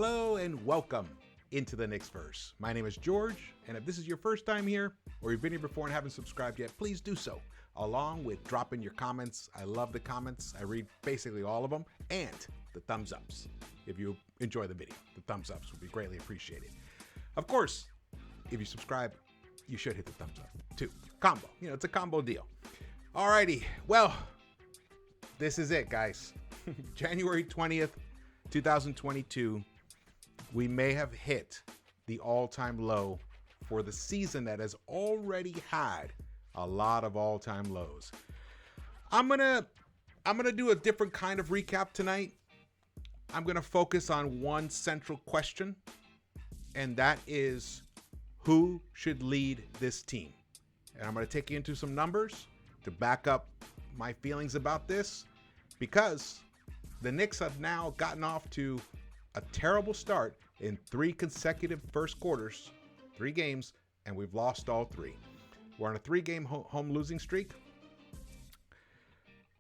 Hello and welcome into the Knicks-Verse. My name is George, and if this is your first time here, or you've been here before and haven't subscribed yet, please do so, along with dropping your comments. I love the comments. I read basically all of them, and the thumbs ups. If you enjoy the video, the thumbs ups would be greatly appreciated. Of course, if you subscribe, you should hit the thumbs up too. Combo, it's a combo deal. Alrighty, well, this is it, guys. January 20th, 2022. We may have hit the all-time low for the season that has already had a lot of all-time lows. I'm gonna do a different kind of recap tonight. I'm gonna focus on one central question, and that is who should lead this team. And I'm gonna take you into some numbers to back up my feelings about this, because the Knicks have now gotten off to a terrible start in 3 consecutive first quarters, 3 games, and we've lost all 3. We're on a 3-game home losing streak,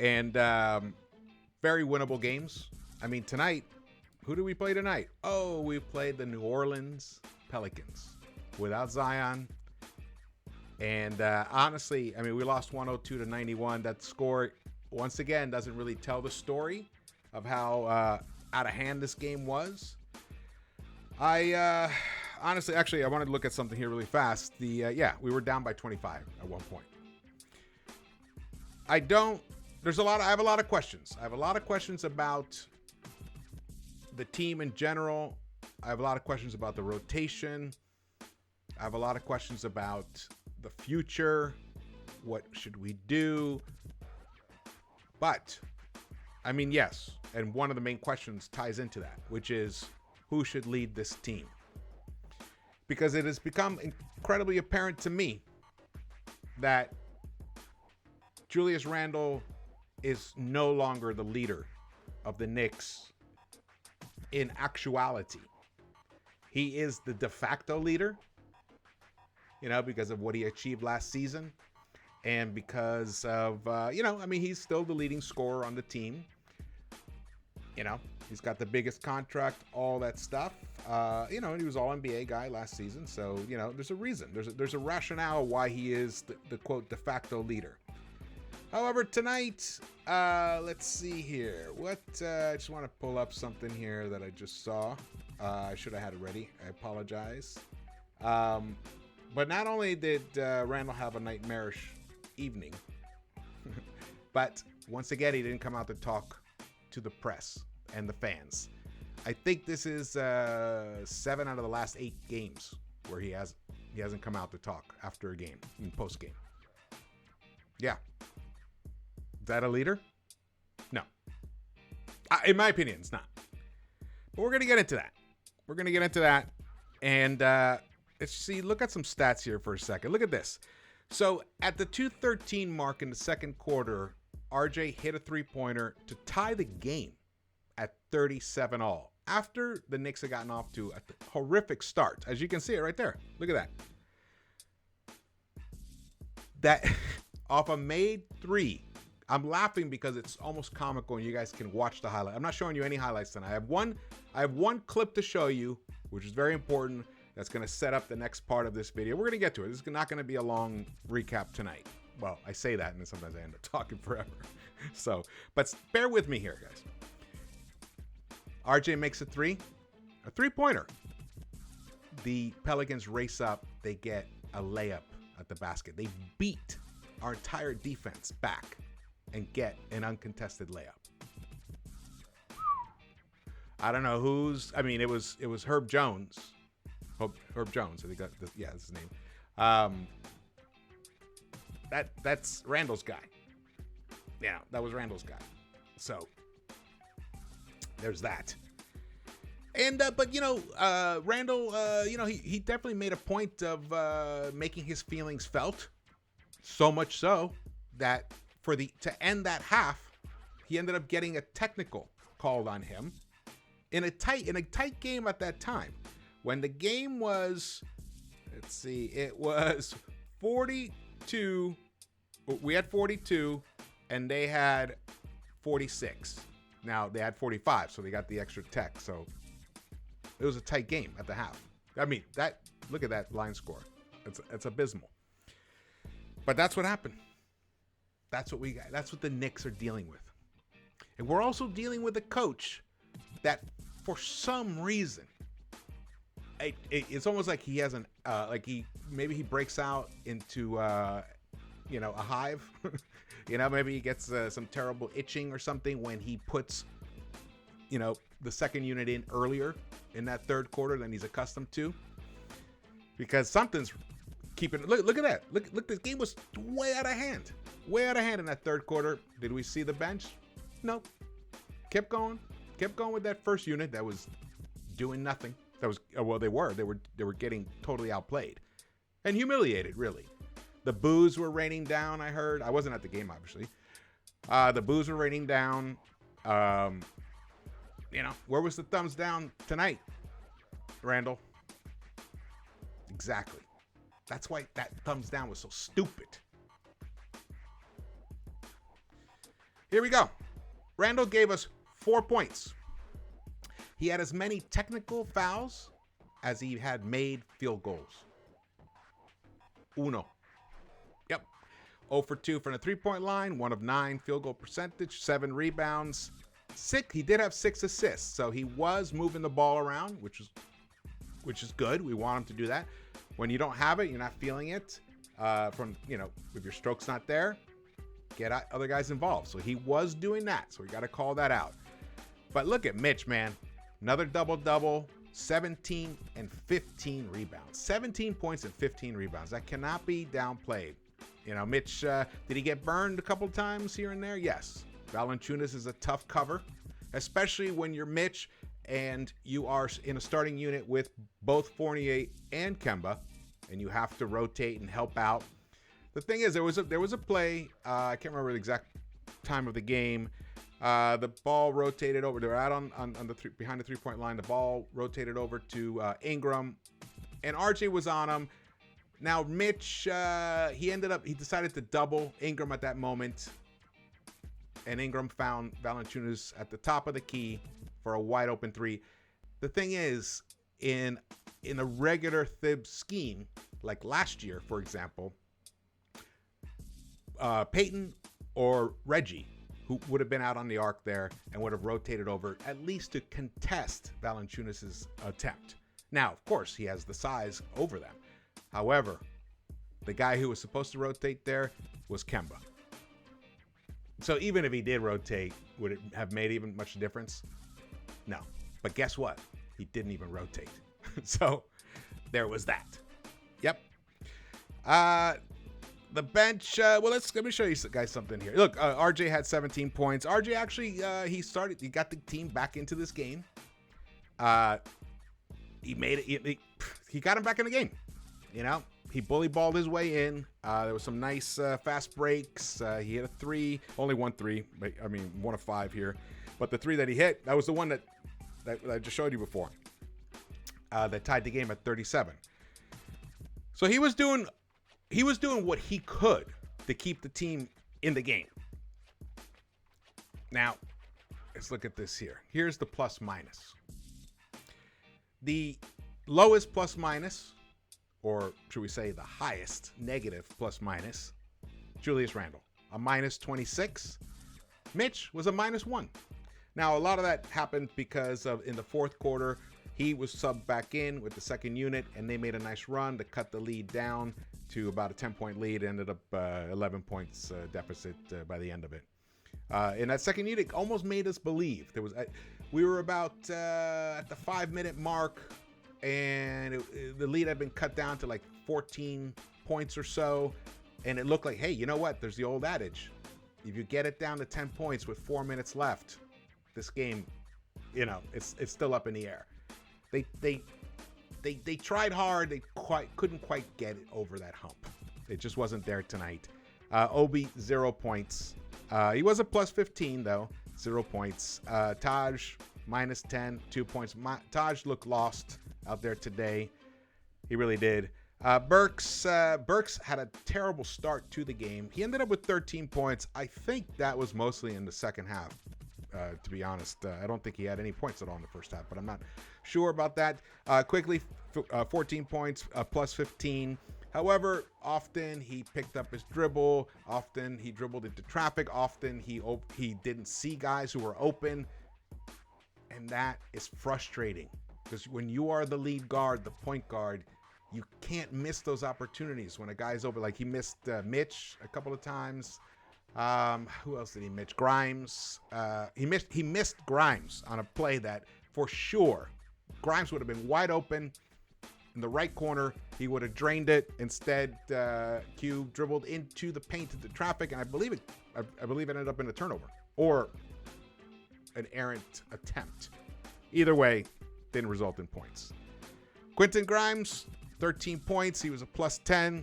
and very winnable games. I mean, tonight, who do we play tonight? Oh, we played the New Orleans Pelicans without Zion. And honestly, I mean, we lost 102-91. That score, once again, doesn't really tell the story of how out of hand this game was. I honestly, I wanted to look at something here really fast. We were down by 25 at one point. I have a lot of questions. I have a lot of questions about the team in general. I have a lot of questions about the rotation. I have a lot of questions about the future. What should we do? But, I mean, yes. And one of the main questions ties into that, which is who should lead this team? Because it has become incredibly apparent to me that Julius Randle is no longer the leader of the Knicks in actuality. He is the de facto leader, because of what he achieved last season. And because of, he's still the leading scorer on the team. He's got the biggest contract, all that stuff. And he was all NBA guy last season. So, there's a reason. There's a rationale why he is the quote de facto leader. However, tonight, let's see here. I just want to pull up something here that I just saw. I should have had it ready. I apologize. But not only did Randall have a nightmarish evening, but once again, he didn't come out to talk to the press and the fans. I think this is 7 out of the last 8 games where he hasn't come out to talk after a game, in post game. Yeah. Is that a leader? No. In my opinion, it's not. But we're going to get into that. And let's see, look at some stats here for a second. Look at this. So at the 2:13 mark in the second quarter, RJ hit a 3-pointer to tie the game at 37 all. After the Knicks had gotten off to a horrific start. As you can see it right there. Look at that. That off a made 3. I'm laughing because it's almost comical and you guys can watch the highlight. I'm not showing you any highlights tonight. I have one clip to show you, which is very important. That's going to set up the next part of this video. We're going to get to it. This is not going to be a long recap tonight. Well, I say that and then sometimes I end up talking forever. So, but bear with me here, guys. RJ makes a 3-pointer. The Pelicans race up. They get a layup at the basket. They beat our entire defense back and get an uncontested layup. I don't know it was Herb Jones. Herb Jones, I think that's his name. That's Randall's guy. Yeah, that was Randall's guy. So there's that. And but Randall, he definitely made a point of making his feelings felt. So much so that to end that half, he ended up getting a technical called on him in a tight game at that time. When the game was, it was 42. We had 42, and they had 46. Now, they had 45, so they got the extra tech. So It was a tight game at the half. I mean, look at that line score. It's abysmal. But that's what happened. That's what we got. That's what the Knicks are dealing with. And we're also dealing with a coach that, for some reason, it's almost like he has maybe he breaks out into a hive. Maybe he gets some terrible itching or something when he puts the second unit in earlier in that third quarter than he's accustomed to, because something's keeping. Look at that. Look, this game was way out of hand in that third quarter. Did we see the bench? No. Kept going with that first unit that was doing nothing. They were getting totally outplayed and humiliated, really. The boos were raining down, I heard. I wasn't at the game, obviously. The boos were raining down. Where was the thumbs down tonight, Randall? Exactly. That's why that thumbs down was so stupid. Here we go. Randall gave us 4 points. He had as many technical fouls as he had made field goals. Uno. Yep. 0 for 2 from the three-point line, 1 of 9 field goal percentage, 7 rebounds. He did have 6 assists, so he was moving the ball around, which is good. We want him to do that. When you don't have it, you're not feeling it. If your stroke's not there, get other guys involved. So he was doing that. So we got to call that out. But look at Mitch, man. Another double-double, 17 and 15 rebounds. 17 points and 15 rebounds. That cannot be downplayed. Mitch, did he get burned a couple times here and there? Yes. Valanciunas is a tough cover, especially when you're Mitch and you are in a starting unit with both Fournier and Kemba, and you have to rotate and help out. The thing is, there was a play. I can't remember the exact time of the game. The ball rotated over. They were out on behind the 3-point line. The ball rotated over to Ingram, and RJ was on him. Now Mitch, he decided to double Ingram at that moment, and Ingram found Valanciunas at the top of the key for a wide open 3. The thing is, in a regular Thibs scheme, like last year, for example, Peyton or Reggie, who would have been out on the arc there and would have rotated over at least to contest Valanciunas' attempt. Now, of course, he has the size over them. However, the guy who was supposed to rotate there was Kemba. So even if he did rotate, would it have made even much difference? No. But guess what? He didn't even rotate. So there was that. Yep. The bench, let me show you guys something here. Look, RJ had 17 points. RJ actually, he got the team back into this game. He made it, he got him back in the game. He bully balled his way in. There was some nice fast breaks. He hit a 3, only 1 3, 1 of 5 here. But the 3 that he hit, that was the one that I just showed you before. That tied the game at 37. So he was doing what he could to keep the team in the game. Now, let's look at this here. Here's the plus minus. The lowest plus minus, or should we say the highest negative plus minus, Julius Randle, a minus 26. Mitch was a minus 1. Now, a lot of that happened because of in the fourth quarter, he was subbed back in with the second unit, and they made a nice run to cut the lead down to about a 10-point lead. It ended up 11 points deficit by the end of it. In that second unit, almost made us believe we were about at the 5-minute mark, and the lead had been cut down to like 14 points or so, and it looked like, hey, you know what? There's the old adage: if you get it down to 10 points with 4 minutes left, this game, it's still up in the air. They tried hard. They couldn't quite get it over that hump. It just wasn't there tonight. Obi, 0 points. He was a plus 15 though, 0 points. Taj, minus 10, 2 points. Taj looked lost out there today. He really did. Burks had a terrible start to the game. He ended up with 13 points. I think that was mostly in the second half. to be honest. I don't think he had any points at all in the first half, but I'm not sure about that. Quickly, 14 points, plus 15. However, often he picked up his dribble. Often he dribbled into traffic. Often he didn't see guys who were open. And that is frustrating because when you are the lead guard, the point guard, you can't miss those opportunities when a guy's open. Like he missed Mitch a couple of times. Who else did he miss? Grimes. He missed Grimes on a play that for sure Grimes would have been wide open in the right corner. He would have drained it. Instead, Q dribbled into the paint into traffic, and I believe it ended up in a turnover or an errant attempt. Either way, didn't result in points. Quentin Grimes, 13 points. He was a plus 10.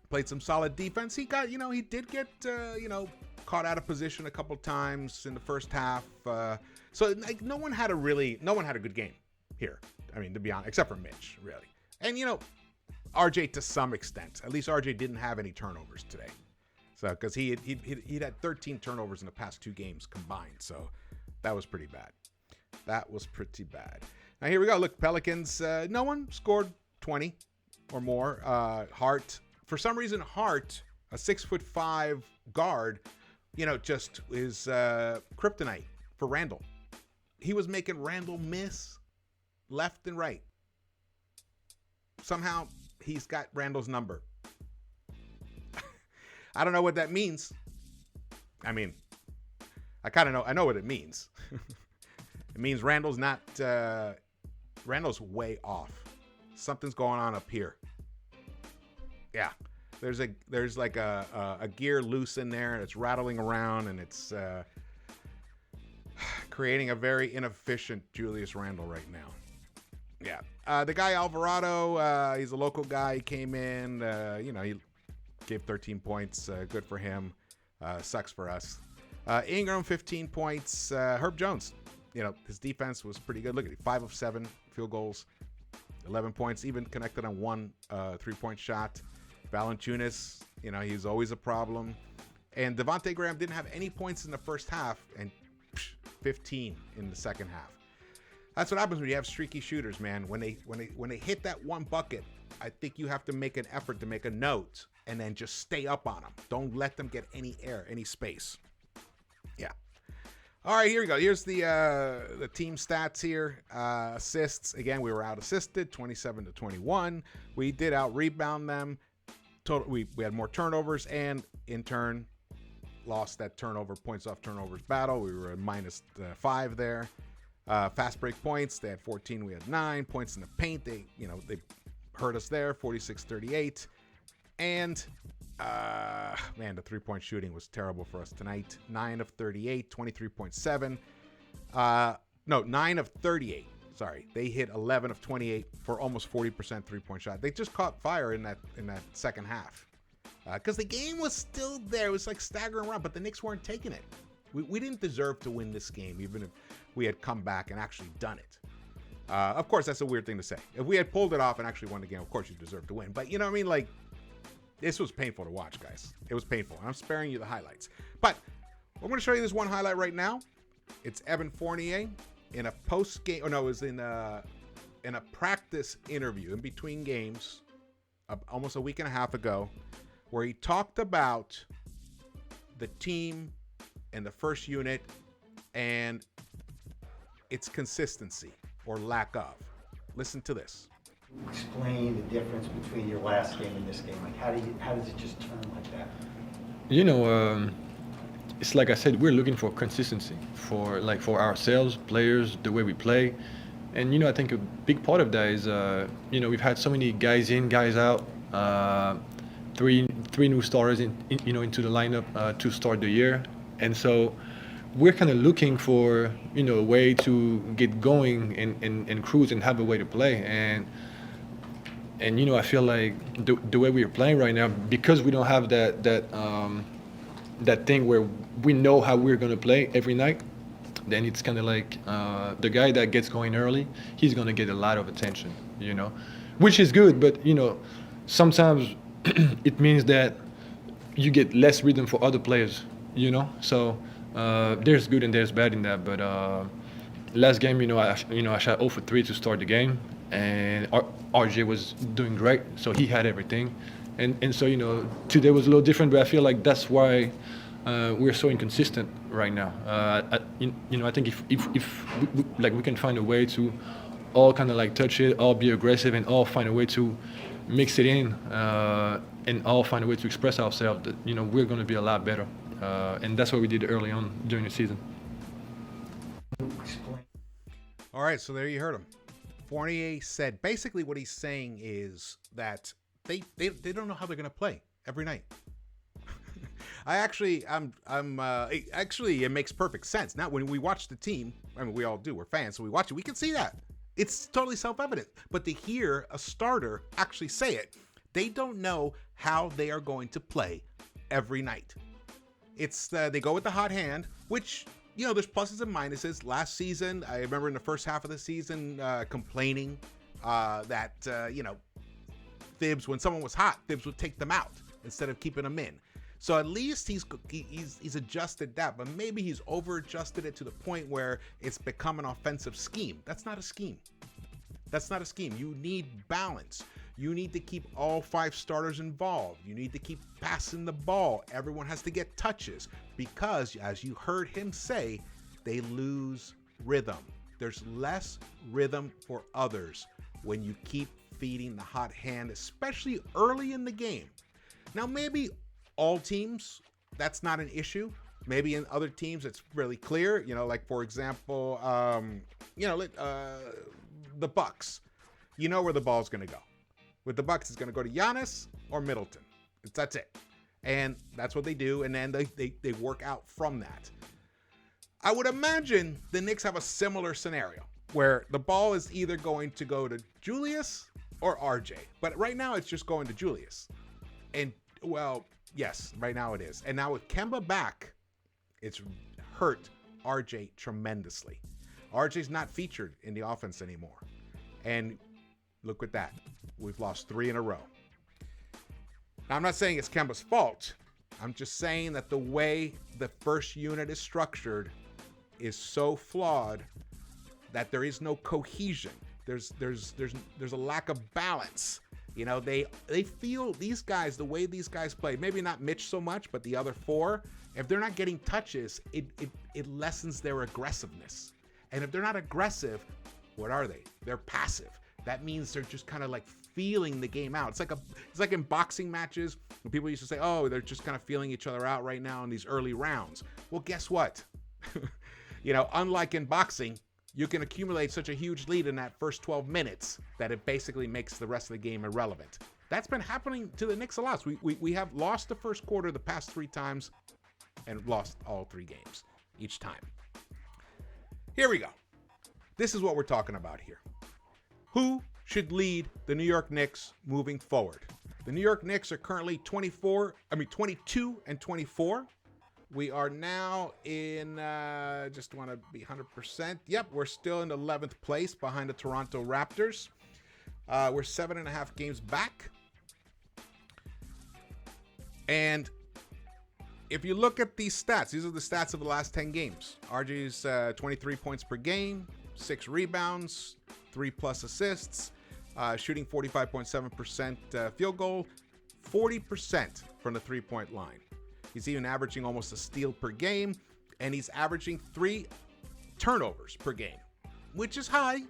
Played some solid defense. He got, he did get, caught out of position a couple times in the first half. So like no one had a good game here. I mean, to be honest, except for Mitch, really. And, RJ to some extent. At least RJ didn't have any turnovers today. So, because he'd had 13 turnovers in the past 2 games combined. So, that was pretty bad. Now, here we go. Look, Pelicans, no one scored 20 or more. Hart, for some reason, Hart, a 6'5" guard, just is kryptonite for Randle. He was making Randle miss left and right. Somehow, he's got Randle's number. I don't know what that means. I mean, I know what it means. It means Randle's way off. Something's going on up here. Yeah. There's like a gear loose in there and it's rattling around and it's creating a very inefficient Julius Randle right now. Yeah. The guy Alvarado, he's a local guy. He came in, he gave 13 points. Good for him. Sucks for us. Ingram, 15 points. Herb Jones, his defense was pretty good. Look at it, 5 of 7 field goals, 11 points, even connected on 1 3-point shot. Valanciunas, he's always a problem. And Devontae Graham didn't have any points in the first half and 15 in the second half. That's what happens when you have streaky shooters, man. When they hit that one bucket, I think you have to make an effort to make a note and then just stay up on them. Don't let them get any air, any space. Yeah. All right, here we go. Here's the team stats here. Assists. Again, we were out assisted, 27-21. We did out rebound them. We had more turnovers and in turn lost that points off turnovers battle. We were at -5 there. Fast break points, they had 14, we had 9 points in the paint. They hurt us there, 46-38. And the 3-point shooting was terrible for us tonight. 9 of 38, 23.7. 9 of 38. Sorry, they hit 11 of 28 for almost 40% 3-point shot. They just caught fire in that second half because the game was still there. It was like staggering around, but the Knicks weren't taking it. We didn't deserve to win this game, even if we had come back and actually done it. Of course, that's a weird thing to say. If we had pulled it off and actually won the game, of course you deserve to win. But you know what I mean? Like, this was painful to watch, guys. It was painful. I'm sparing you the highlights. But I'm going to show you this one highlight right now. It's Evan Fournier in a post-game. It was in a practice interview in between games almost a week and a half ago where he talked about the team and the first unit and its consistency or lack of. Listen to this. Explain the difference between your last game and this game. Like, how does it just turn like that? It's like I said, we're looking for consistency for ourselves, players, the way we play. And, I think a big part of that is, we've had so many guys in, guys out, three new starters into the lineup to start the year. And so we're kind of looking for, a way to get going and cruise and have a way to play. And I feel like the way we are playing right now, because we don't have that thing where we know how we're going to play every night, then it's kind of like the guy that gets going early, he's going to get a lot of attention, which is good. But, sometimes it means that you get less rhythm for other players, So There's good and there's bad in that, but last game, I shot 0 for 3 to start the game, and RJ was doing great, so he had everything, and so today was a little different, but I feel like that's why we're so inconsistent right now. I think if we can find a way to all kind of like touch it, all be aggressive, and all find a way to mix it in, and all find a way to express ourselves, that we're going to be a lot better, and that's what we did early on during the season. All right, so there you heard him. Fournier said basically what he's saying is that they don't know how they're going to play every night. Actually, it makes perfect sense. Now, when we watch the team, I mean, we all do, we're fans, so we watch it, we can see that. It's totally self-evident. But to hear a starter actually say it, they don't know how they are going to play every night. It's they go with the hot hand, which, there's pluses and minuses. Last season, I remember in the first half of the season complaining that, Thibs, when someone was hot, Thibs would take them out instead of keeping them in. So at least he's adjusted that, but maybe he's over-adjusted it to the point where it's become an offensive scheme. That's not a scheme. That's not a scheme. You need balance. You need to keep all 5 starters involved. You need to keep passing the ball. Everyone has to get touches because, as you heard him say, they lose rhythm. There's less rhythm for others when you keep feeding the hot hand, especially early in the game. Now, maybe all teams, that's not an issue. Maybe in other teams, it's really clear. Like for example, the Bucks. You know where the ball's going to go. With the Bucks, it's going to go to Giannis or Middleton. That's it. And that's what they do. And then they work out from that. I would imagine the Knicks have a similar scenario where the ball is either going to go to Julius or RJ. But right now, it's just going to Julius. And, well, yes, right now it is. And now with Kemba back, it's hurt RJ tremendously. RJ's not featured in the offense anymore. And look at that. We've lost 3 in a row. Now, I'm not saying it's Kemba's fault. I'm just saying that the way the first unit is structured is so flawed that there is no cohesion. There's a lack of balance. They feel these guys, the way these guys play, maybe not Mitch so much, but the other 4, if they're not getting touches, it lessens their aggressiveness. And if they're not aggressive, what are they? They're passive. That means they're just kind of like feeling the game out. It's like in boxing matches when people used to say, oh, they're just kind of feeling each other out right now in these early rounds. Well, guess what? Unlike in boxing, you can accumulate such a huge lead in that first 12 minutes that it basically makes the rest of the game irrelevant. That's been happening to the Knicks a lot. We have lost the first quarter the past 3 times and lost all 3 games each time. Here we go. This is what we're talking about here. Who should lead the New York Knicks moving forward? The New York Knicks are currently 22 and 24. We are now in, just want to be 100%. Yep, we're still in 11th place behind the Toronto Raptors. We're 7.5 games back. And if you look at these stats, these are the stats of the last 10 games. RJ's 23 points per game, 6 rebounds, 3+ assists, shooting 45.7% field goal, 40% from the 3-point line. He's even averaging almost a steal per game, and he's averaging 3 turnovers per game, which is high,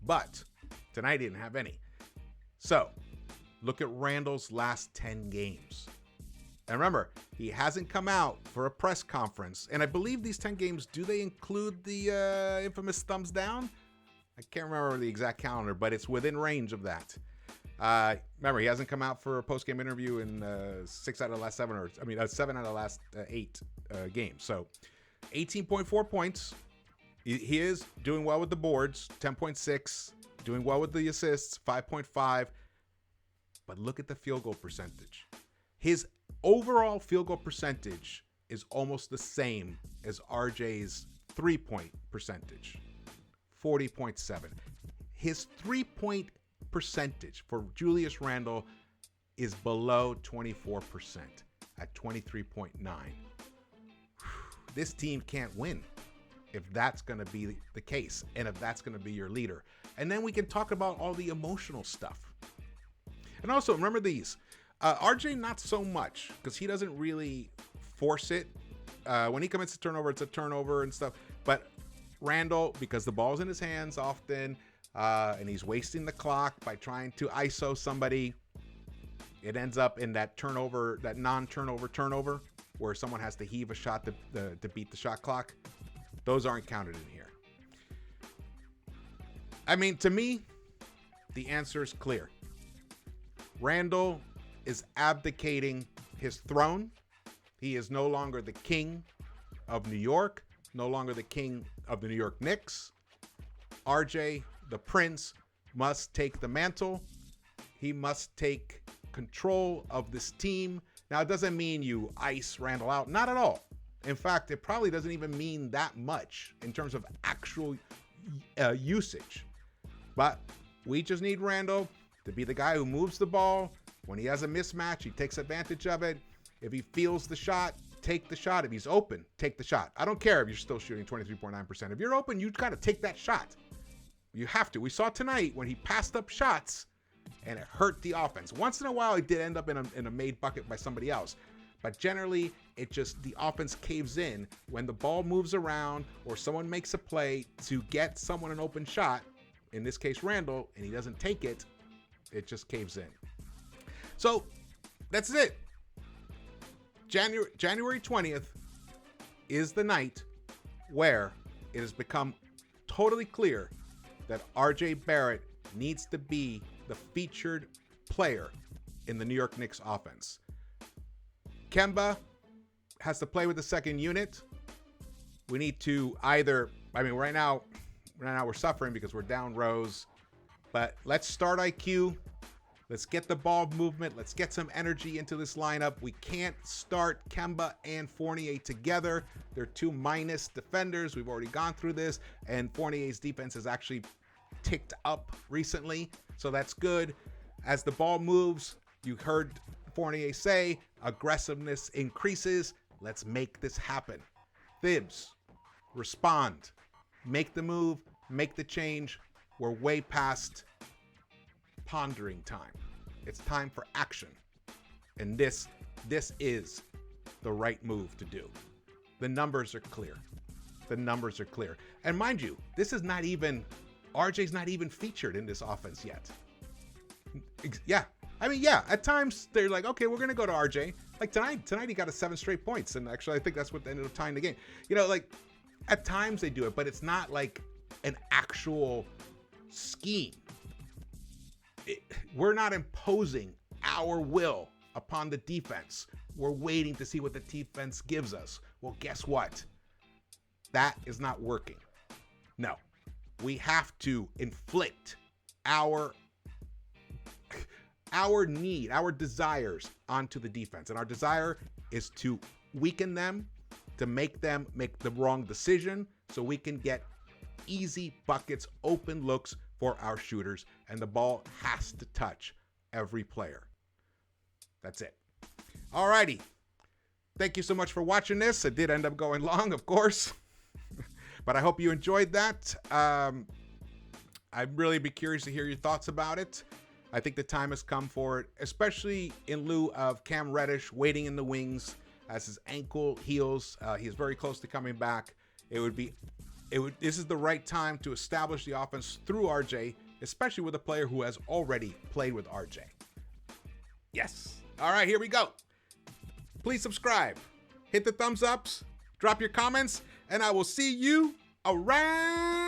but tonight he didn't have any. So, look at Randle's last 10 games. And remember, he hasn't come out for a press conference. And I believe these 10 games, do they include the infamous thumbs down? I can't remember the exact calendar, but it's within range of that. Remember, he hasn't come out for a post-game interview in 7 out of the last 8 games. So 18.4 points. He is doing well with the boards, 10.6, doing well with the assists, 5.5. But look at the field goal percentage. His overall field goal percentage is almost the same as RJ's 3-point percentage, 40.7. His 3-point percentage for Julius Randle is below 24% at 23.9. this team can't win if that's going to be the case and if that's going to be your leader. And then we can talk about all the emotional stuff. And also, remember these. RJ, not so much, because he doesn't really force it. When he commits a turnover, it's a turnover and stuff. But Randle, because the ball's in his hands often, and he's wasting the clock by trying to ISO somebody, it ends up in that turnover, that non-turnover turnover, where someone has to heave a shot to beat the shot clock. Those aren't counted in here. I mean, to me, the answer is clear. Randle is abdicating his throne. He is no longer the king of New York, no longer the king of the New York Knicks. RJ, the prince, must take the mantle. He must take control of this team. Now, it doesn't mean you ice Randle out. Not at all. In fact, it probably doesn't even mean that much in terms of actual usage. But we just need Randle to be the guy who moves the ball. When he has a mismatch, he takes advantage of it. If he feels the shot, take the shot. If he's open, take the shot. I don't care if you're still shooting 23.9%. If you're open, you got to take that shot. You have to. We saw tonight when he passed up shots and it hurt the offense. Once in a while, it did end up in a made bucket by somebody else. But generally, the offense caves in when the ball moves around or someone makes a play to get someone an open shot, in this case Randle, and he doesn't take it, it just caves in. So that's it. January 20th is the night where it has become totally clear that RJ Barrett needs to be the featured player in the New York Knicks offense. Kemba has to play with the second unit. We need to right now we're suffering because we're down rows, but let's start IQ. Let's get the ball movement. Let's get some energy into this lineup. We can't start Kemba and Fournier together. They're two minus defenders. We've already gone through this, and Fournier's defense has actually ticked up recently, so that's good. As the ball moves, you heard Fournier say, aggressiveness increases. Let's make this happen. Thibs, respond. Make the move. Make the change. We're way past pondering time. It's time for action. And this is the right move to do. The numbers are clear. The numbers are clear. And mind you, RJ's not even featured in this offense yet. Yeah. At times they're like, okay, we're going to go to RJ. Like tonight he got 7 straight points. And actually, I think that's what ended up tying the game. At times they do it, but it's not like an actual scheme. We're not imposing our will upon the defense. We're waiting to see what the defense gives us. Well, guess what? That is not working. No, we have to inflict our need, our desires onto the defense. And our desire is to weaken them, to make them make the wrong decision so we can get easy buckets, open looks for our shooters, and the ball has to touch every player. That's it. All righty. Thank you so much for watching this. It did end up going long, of course, but I hope you enjoyed that. I'd really be curious to hear your thoughts about it. I think the time has come for it, especially in lieu of Cam Reddish waiting in the wings as his ankle heals. He's very close to coming back. This is the right time to establish the offense through RJ, especially with a player who has already played with RJ. Yes. All right, here we go. Please subscribe, hit the thumbs ups, drop your comments, and I will see you around